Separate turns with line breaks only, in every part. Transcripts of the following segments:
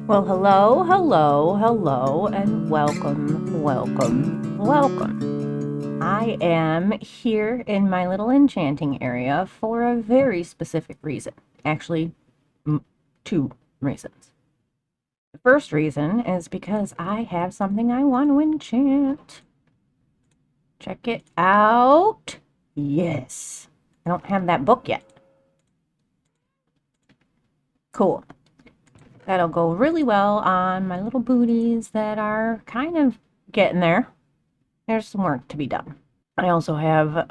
Well, hello, hello, hello, and welcome. I am here in my little enchanting area for a very specific reason. Actually, two reasons. The first reason is because I have something I want to enchant. Check it out. Yes. I don't have that book yet. Cool. That'll go really well on my little booties that are kind of getting there. There's some work to be done. I also have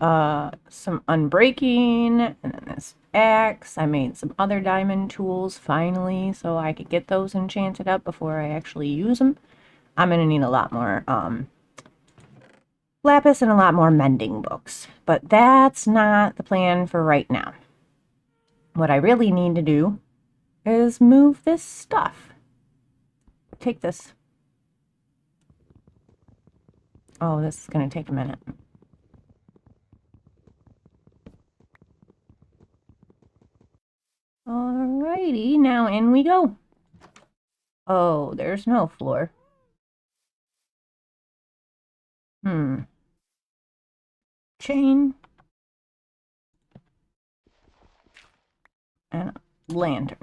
some unbreaking and then this axe. I made some other diamond tools finally so I could get those enchanted up before I actually use them. I'm going to need a lot more lapis and a lot more mending books, but that's not the plan for right now. What I really need to do is move this stuff. Take this. Oh, this is going to take a minute. Alrighty, now in we go. Oh, there's no floor. Chain. And a lantern.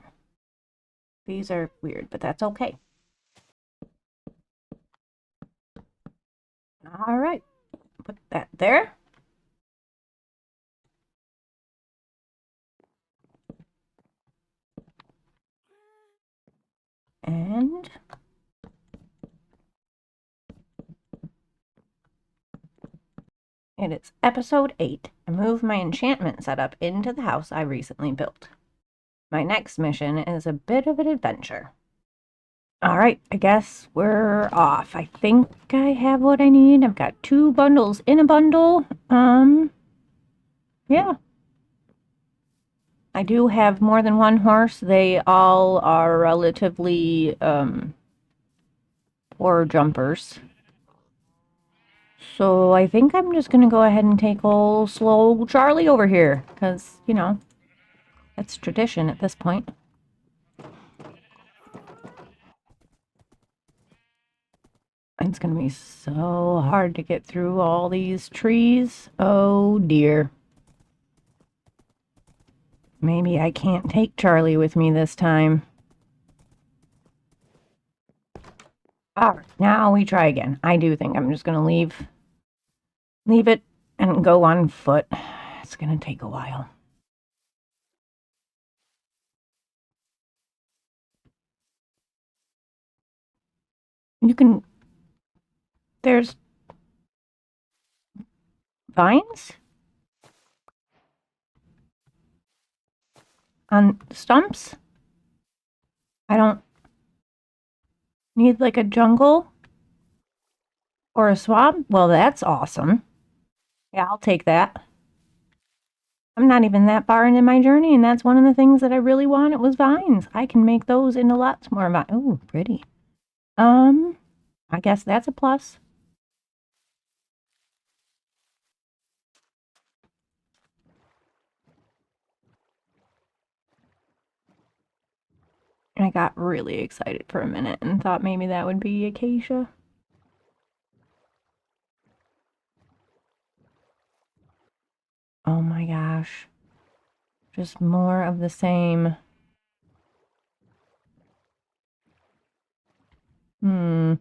These are weird, but that's okay. All right, put that there. And it is episode 8. I moved my enchantment setup into the house I recently built. My next mission is a bit of an adventure. All right, I guess we're off. I think I have what I need. I've got 2 bundles in a bundle. Yeah. I do have more than one horse. They all are relatively poor jumpers. So I think I'm just gonna go ahead and take old slow Charlie over here, because, you know, that's tradition at this point. It's gonna be so hard to get through all these trees. Oh dear. Maybe I can't take Charlie with me this time. Alright, now we try again. I do think I'm just gonna leave it and go on foot. It's gonna take a while. You can... There's vines on stumps. I don't need like a jungle or a swamp. Well, that's awesome. Yeah, I'll take that. I'm not even that far into my journey, and that's one of the things that I really wanted was vines. I can make those into lots more vines. Oh, pretty. Um, I guess that's a plus. I got really excited for a minute and thought maybe that would be acacia. Oh my gosh. Just more of the same. Hmm.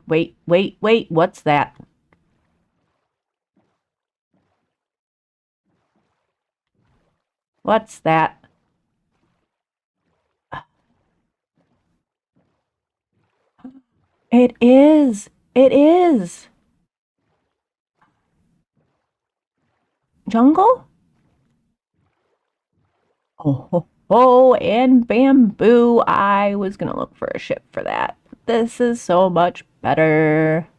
Wait, wait, wait. What's that? What's that? It is. It is. Jungle? Oh, ho, ho, and bamboo. I was gonna look for a ship for that. This is so much better.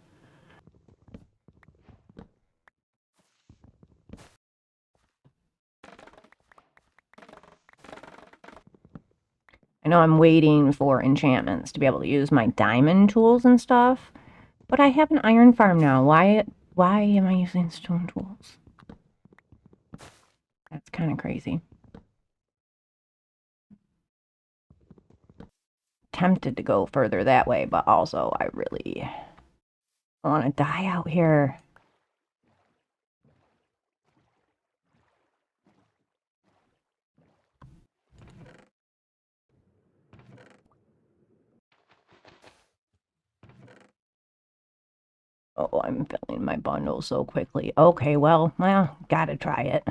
I know I'm waiting for enchantments to be able to use my diamond tools and stuff, but I have an iron farm now. Why am I using stone tools? That's kind of crazy. tempted to go further that way, but also I really want to die out here. Oh, I'm filling my bundle so quickly. Okay, well, gotta try it.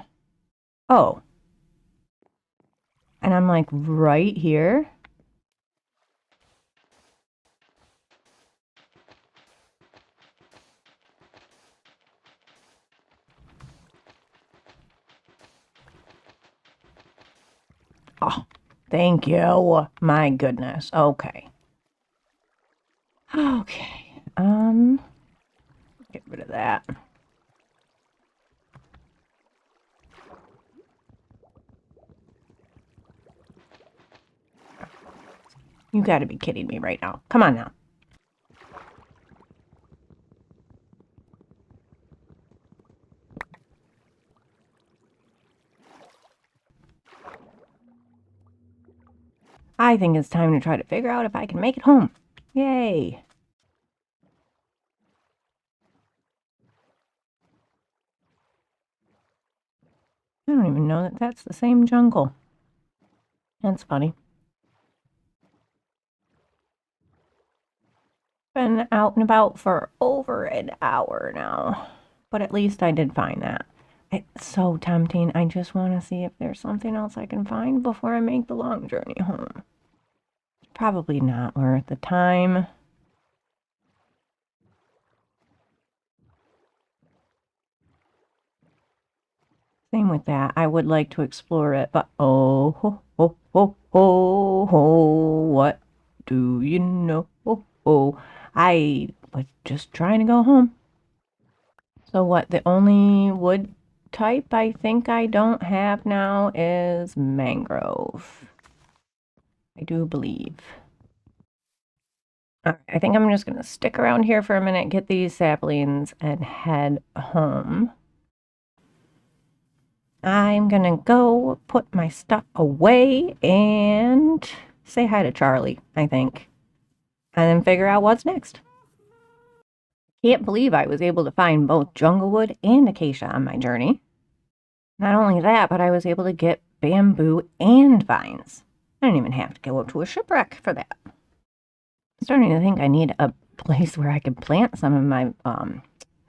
Oh. And I'm like right here. Oh, thank you. My goodness. Okay. Okay. Get rid of that. You gotta be kidding me right now. Come on now. I think it's time to try to figure out if I can make it home. Yay. I don't even know that that's the same jungle. That's funny. Been out and about for over an hour now, but at least I did find that. It's so tempting. I just want to see if there's something else I can find before I make the long journey home. Probably not worth the time. Same with that. I would like to explore it, but oh, ho, ho, ho, ho, ho, what do you know? Oh, oh, I was just trying to go home. So what, the only wood type I think I don't have now is mangrove. I do believe. All right, I think I'm just going to stick around here for a minute, get these saplings, and head home. I'm going to go put my stuff away and say hi to Charlie, I think, and then figure out what's next. Can't believe I was able to find both junglewood and acacia on my journey. Not only that, but I was able to get bamboo and vines. I didn't even have to go to a shipwreck for that. I'm starting to think I need a place where I can plant some of my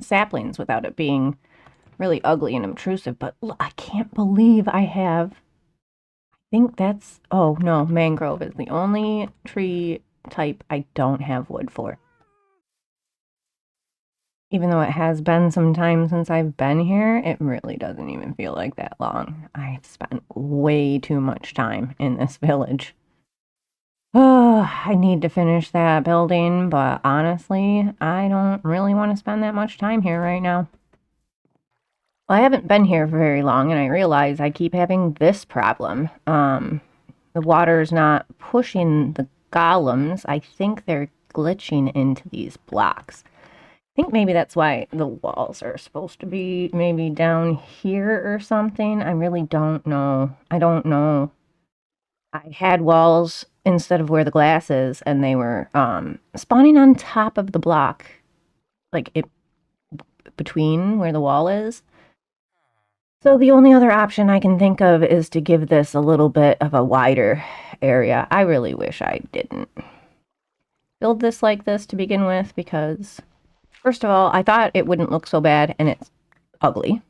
saplings without it being really ugly and obtrusive. But look, I can't believe I have, I think that's, oh no, mangrove is the only tree type I don't have wood for. Even though it has been some time since I've been here, it really doesn't even feel like that long. I've spent way too much time in this village. Oh, I need to finish that building, but honestly, I don't really want to spend that much time here right now. Well, I haven't been here for very long, and I realize I keep having this problem. The water's not pushing the golems. I think they're glitching into these blocks. I think maybe that's why the walls are supposed to be maybe down here or something. I really don't know. I don't know. I had walls instead of where the glass is, and they were spawning on top of the block, like it between where the wall is. So the only other option I can think of is to give this a little bit of a wider area. I really wish I didn't build this like this to begin with, because first of all, I thought it wouldn't look so bad, and it's ugly.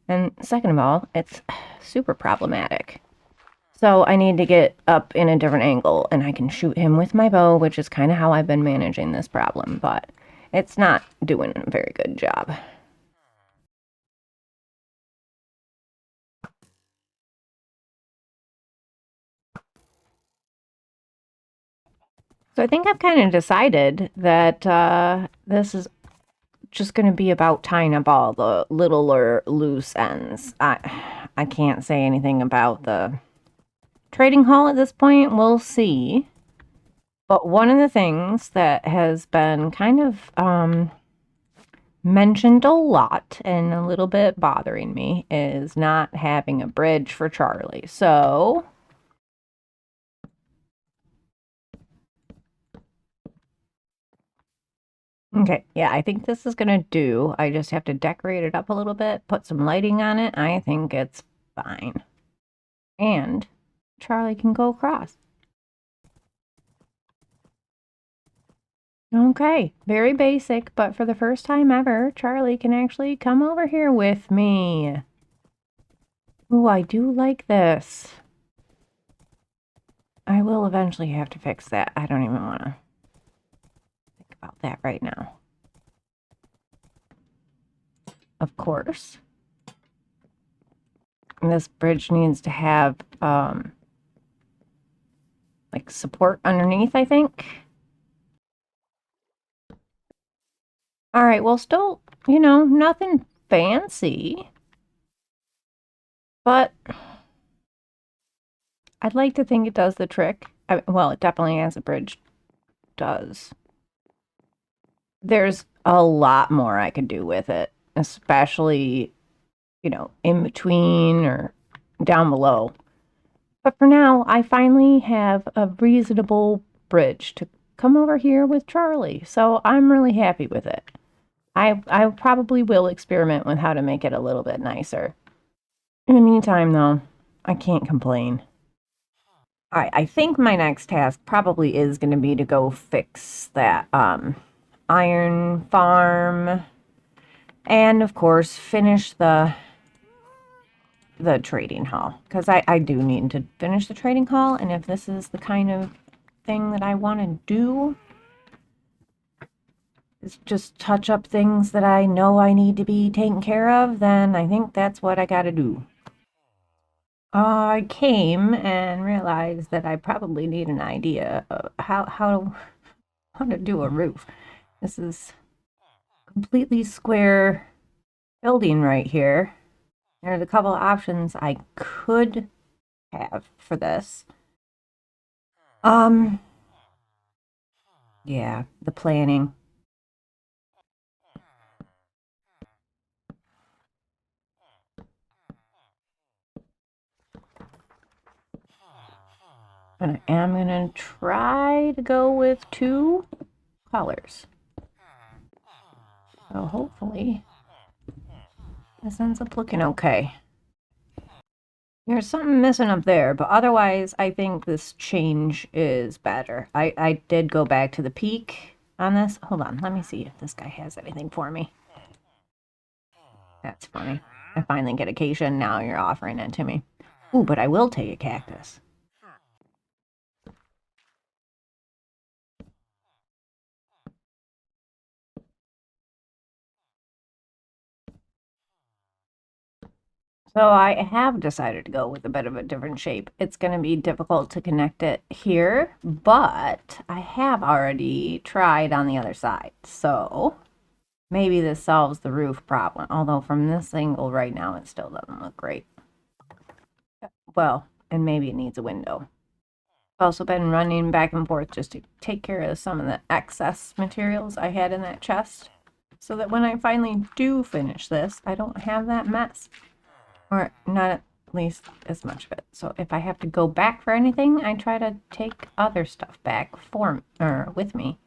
And second of all, it's super problematic. So I need to get up in a different angle, and I can shoot him with my bow, which is kind of how I've been managing this problem, but it's not doing a very good job. So I think I've kind of decided that this is just going to be about tying up all the littler loose ends. I can't say anything about the trading hall at this point. We'll see. But one of the things that has been kind of mentioned a lot and a little bit bothering me is not having a bridge for Charlie. So Okay, yeah, I think this is gonna do. I just have to decorate it up a little bit, put some lighting on it. I think it's fine. And Charlie can go across. Okay, very basic, but for the first time ever, Charlie can actually come over here with me. Ooh, I do like this. I will eventually have to fix that. I don't even want to think about that right now. Of course. And this bridge needs to have like support underneath, I think. All right, well, still, nothing fancy, but I'd like to think it does the trick. Well, it definitely as a bridge does. There's a lot more I could do with it, especially, in between or down below. But for now, I finally have a reasonable bridge to come over here with Charlie, so I'm really happy with it. I probably will experiment with how to make it a little bit nicer. In the meantime, though, I can't complain. All right, I think my next task probably is going to be to go fix that iron farm and of course finish the trading hall because I do need to finish the trading hall, and if this is the kind of thing that I want to do, is just touch up things that I know I need to be taken care of, then I think that's what I got to do. I came and realized that I probably need an idea of how to do a roof. This is completely square building right here. There's a couple of options I could have for this. Um, yeah, the planning. But I am gonna try to go with two colors. So hopefully this ends up looking okay. There's something missing up there, but otherwise I think this change is better. I did go back to the peak on this. Hold on, let me see if this guy has anything for me. That's funny. I finally get occasion, now you're offering it to me. Ooh, but I will take a cactus. So I have decided to go with a bit of a different shape. It's going to be difficult to connect it here, but I have already tried on the other side. So maybe this solves the roof problem. Although from this angle right now, it still doesn't look great. Well, and maybe it needs a window. I've also been running back and forth just to take care of some of the excess materials I had in that chest, so that when I finally do finish this, I don't have that mess. Or not at least as much of it. So if I have to go back for anything, I try to take other stuff back for or with me.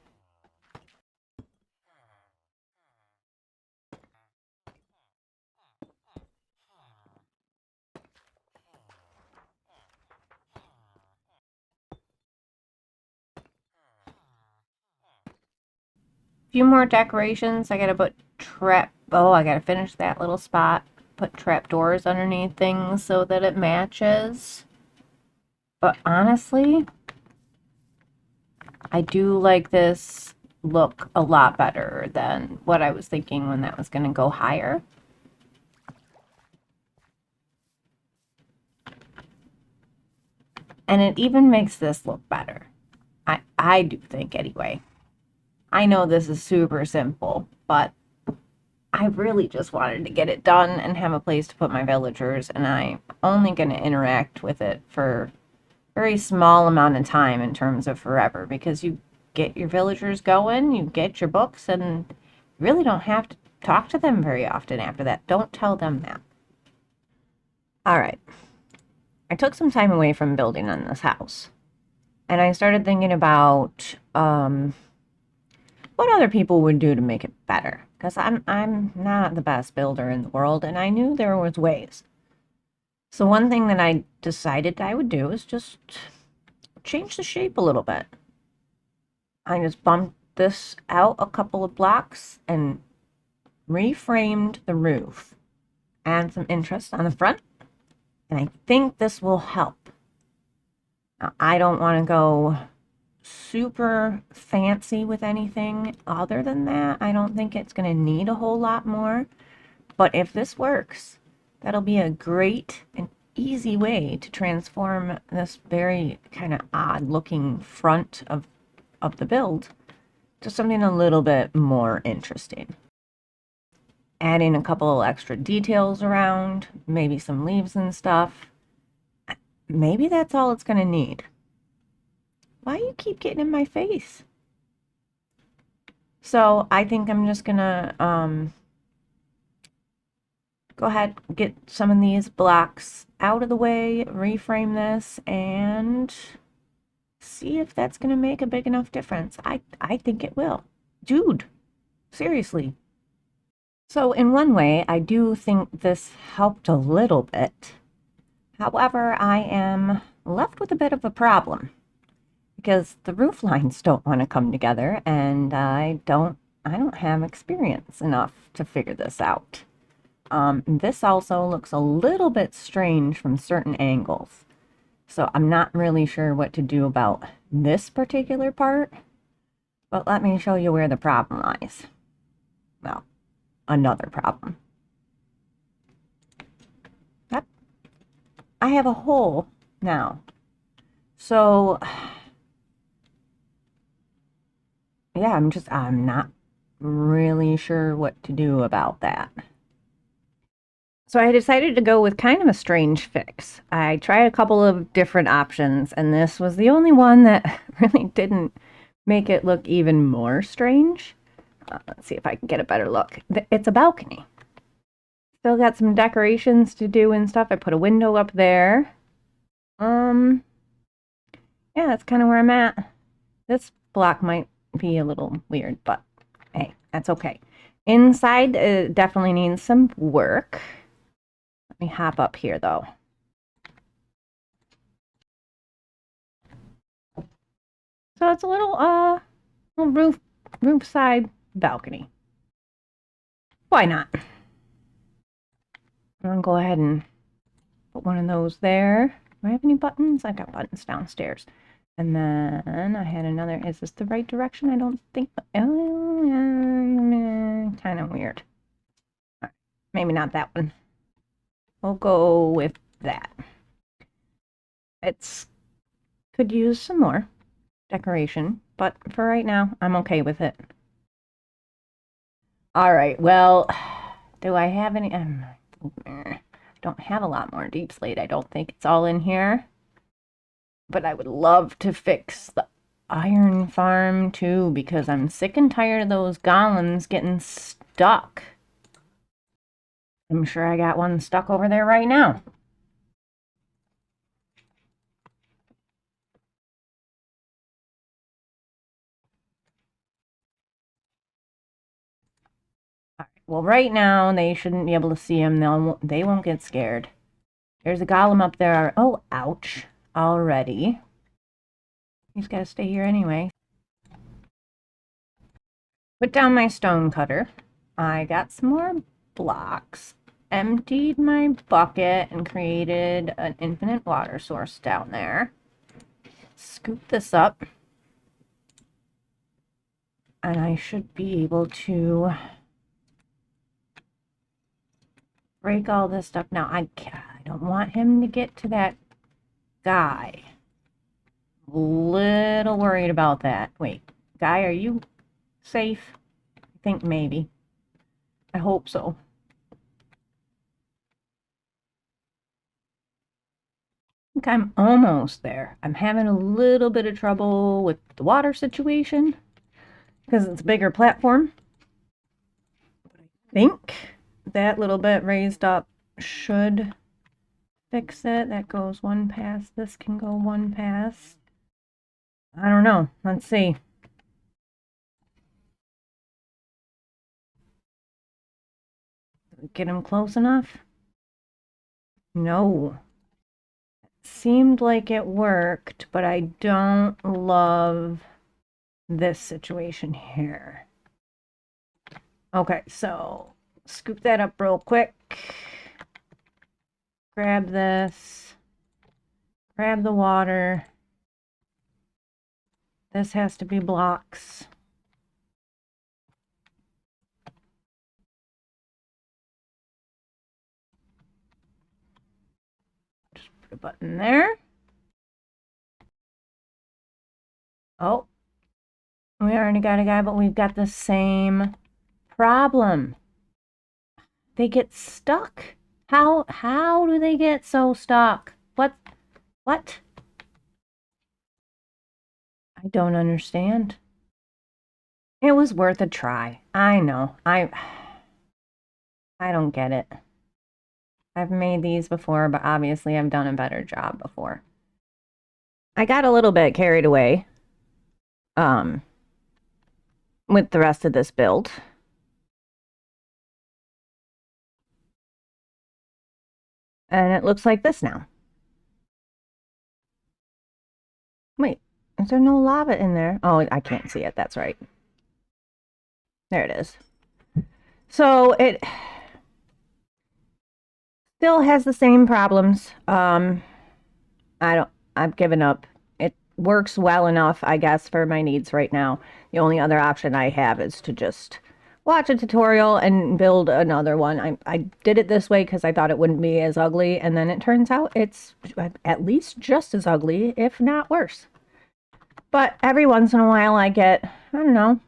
A few more decorations. I gotta put I gotta finish that little spot. Put trap doors underneath things so that it matches. But honestly, I do like this look a lot better than what I was thinking when that was gonna go higher. And it even makes this look better. I do think anyway. I know this is super simple, but I really just wanted to get it done and have a place to put my villagers, and I'm only going to interact with it for a very small amount of time in terms of forever, because you get your villagers going, you get your books, and you really don't have to talk to them very often after that. Don't tell them that. All right. I took some time away from building on this house, and I started thinking about what other people would do to make it better, because I'm not the best builder in the world, and I knew there was ways. So one thing that I decided I would do is just change the shape a little bit. I just bumped this out a couple of blocks and reframed the roof. Add some interest on the front, and I think this will help. Now, I don't want to go super fancy with anything other than that. I don't think it's going to need a whole lot more. But if this works, that'll be a great and easy way to transform this very kind of odd looking front of the build to something a little bit more interesting. Adding a couple extra details around, maybe some leaves and stuff. Maybe that's all it's going to need. Why do you keep getting in my face? So I think I'm just going to go ahead, get some of these blocks out of the way, reframe this, and see if that's going to make a big enough difference. I think it will. Dude, seriously. So in one way, I do think this helped a little bit. However, I am left with a bit of a problem because the roof lines don't want to come together, and I don't have experience enough to figure this out. This also looks a little bit strange from certain angles. So I'm not really sure what to do about this particular part, but let me show you where the problem lies. Well, another problem. Yep. I have a hole now. So, yeah, I'm not really sure what to do about that. So I decided to go with kind of a strange fix. I tried a couple of different options, and this was the only one that really didn't make it look even more strange. Let's see if I can get a better look. It's a balcony. Still got some decorations to do and stuff. I put a window up there. Yeah, that's kind of where I'm at. This block might be a little weird, but hey, that's okay. Inside, it definitely needs some work. Let me hop up here, though. So it's a little roof side balcony. Why not? I'm gonna go ahead and put one of those there. Do I have any buttons? I've got buttons downstairs. And then I had another. Is this the right direction? I don't think. Oh, kind of weird. Right, maybe not that one. We'll go with that. It's could use some more decoration, but for right now, I'm okay with it. All right, well, do I have any? I don't have a lot more deep slate. I don't think it's all in here. But I would love to fix the iron farm too, because I'm sick and tired of those golems getting stuck. I'm sure I got one stuck over there right now. All right, well, right now they shouldn't be able to see him. They won't get scared. There's a golem up there. Oh, ouch. Already. He's got to stay here anyway. Put down my stone cutter. I got some more blocks. Emptied my bucket and created an infinite water source down there. Scoop this up. And I should be able to break all this stuff. Now, I don't want him to get to that guy. Little worried about that. Wait, guy, are you safe? I think maybe. I hope so. I think I'm almost there. I'm having a little bit of trouble with the water situation because it's a bigger platform. But I think that little bit raised up should fix it. That goes one past. This can go one past. I don't know. Let's see. Get him close enough? No. Seemed like it worked, but I don't love this situation here. Okay, so scoop that up real quick. Grab this. Grab the water. This has to be blocks. Just put a button there. Oh, we already got a guy, but we've got the same problem. They get stuck. How do they get so stuck? What? I don't understand. It was worth a try. I know. I don't get it. I've made these before, but obviously I've done a better job before. I got a little bit carried away with the rest of this build. And it looks like this now. Wait, is there no lava in there? Oh, I can't see it. That's right. There it is. So it still has the same problems. I've given up. It works well enough, I guess, for my needs right now. The only other option I have is to just watch a tutorial and build another one. I did it this way because I thought it wouldn't be as ugly, and then it turns out it's at least just as ugly, if not worse. But every once in a while I get, I don't know,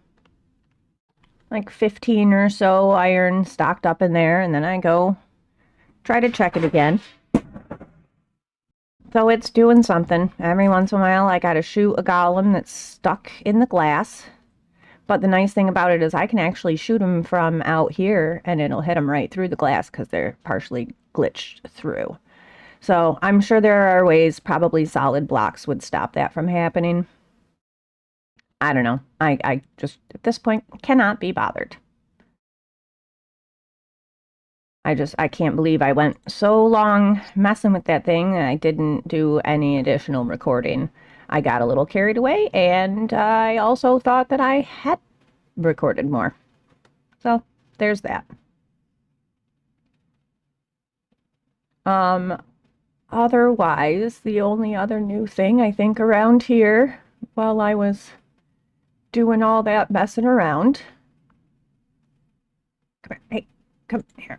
like 15 or so iron stocked up in there, and then I go try to check it again. So it's doing something. Every once in a while I gotta shoot a golem that's stuck in the glass. But the nice thing about it is I can actually shoot them from out here and it'll hit them right through the glass because they're partially glitched through. So I'm sure there are ways, probably solid blocks would stop that from happening. I don't know. I just, at this point, cannot be bothered. I can't believe I went so long messing with that thing and I didn't do any additional recording. I got a little carried away and I also thought that I had recorded more. So there's that. Otherwise, the only other new thing I think around here while I was doing all that messing around. Come here. Hey, come here.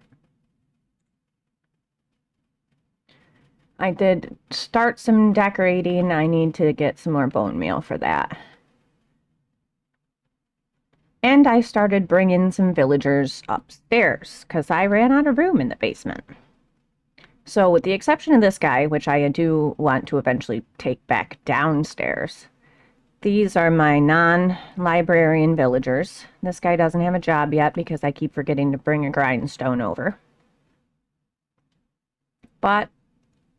I did start some decorating. I need to get some more bone meal for that. And I started bringing some villagers upstairs because I ran out of room in the basement. So with the exception of this guy, which I do want to eventually take back downstairs, these are my non-librarian villagers. This guy doesn't have a job yet because I keep forgetting to bring a grindstone over. But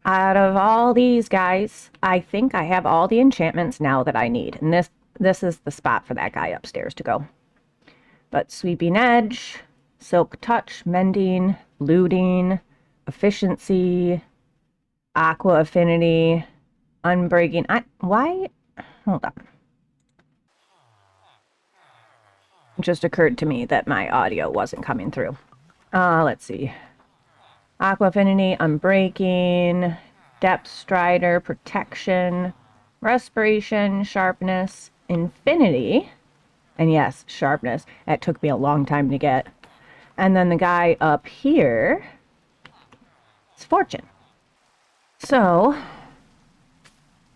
out of all these guys, I think I have all the enchantments now that I need. And this is the spot for that guy upstairs to go. But Sweeping Edge, Silk Touch, Mending, Looting, Efficiency, Aqua Affinity, Unbreaking. Why? Hold on. It just occurred to me that my audio wasn't coming through. Let's see. Aqua Affinity, Unbreaking, Depth Strider, Protection, Respiration, Sharpness, Infinity, and yes, Sharpness. That took me a long time to get. And then the guy up here is Fortune. So,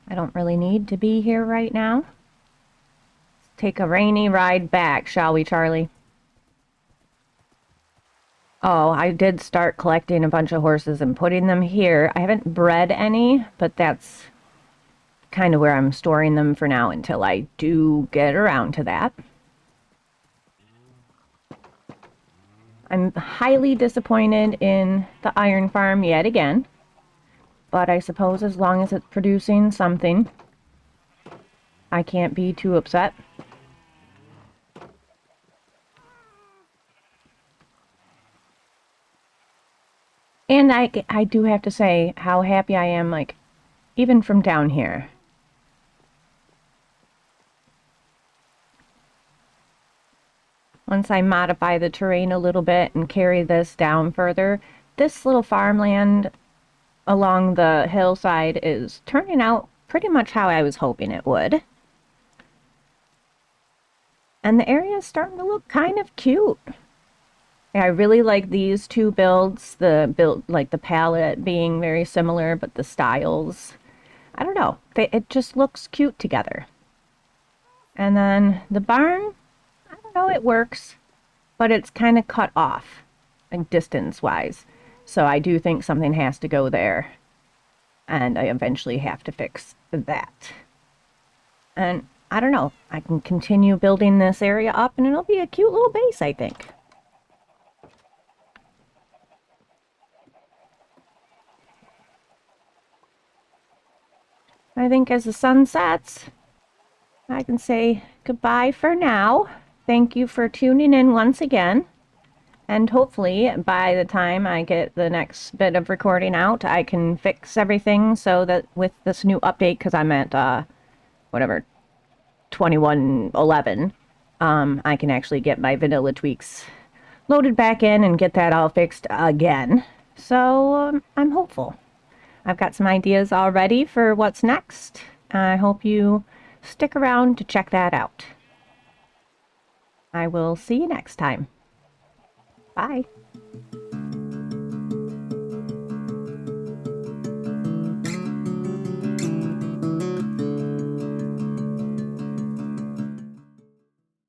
I don't really need to be here right now. Let's take a rainy ride back, shall we, Charlie? Oh, I did start collecting a bunch of horses and putting them here. I haven't bred any, but that's kind of where I'm storing them for now until I do get around to that. I'm highly disappointed in the iron farm yet again, but I suppose as long as it's producing something, I can't be too upset. And I do have to say how happy I am, like, even from down here. Once I modify the terrain a little bit and carry this down further, this little farmland along the hillside is turning out pretty much how I was hoping it would. And the area is starting to look kind of cute. I really like these two builds, the build like the palette being very similar, but the styles, I don't know, it just looks cute together. And then the barn, I don't know, it works, but it's kind of cut off, like distance-wise. So I do think something has to go there, and I eventually have to fix that. And I don't know, I can continue building this area up, and it'll be a cute little base, I think. I think as the sun sets, I can say goodbye for now. Thank you for tuning in once again. And hopefully by the time I get the next bit of recording out, I can fix everything so that with this new update, because I'm at, whatever, 2111, I can actually get my vanilla tweaks loaded back in and get that all fixed again. So I'm hopeful. I've got some ideas already for what's next. I hope you stick around to check that out. I will see you next time. Bye.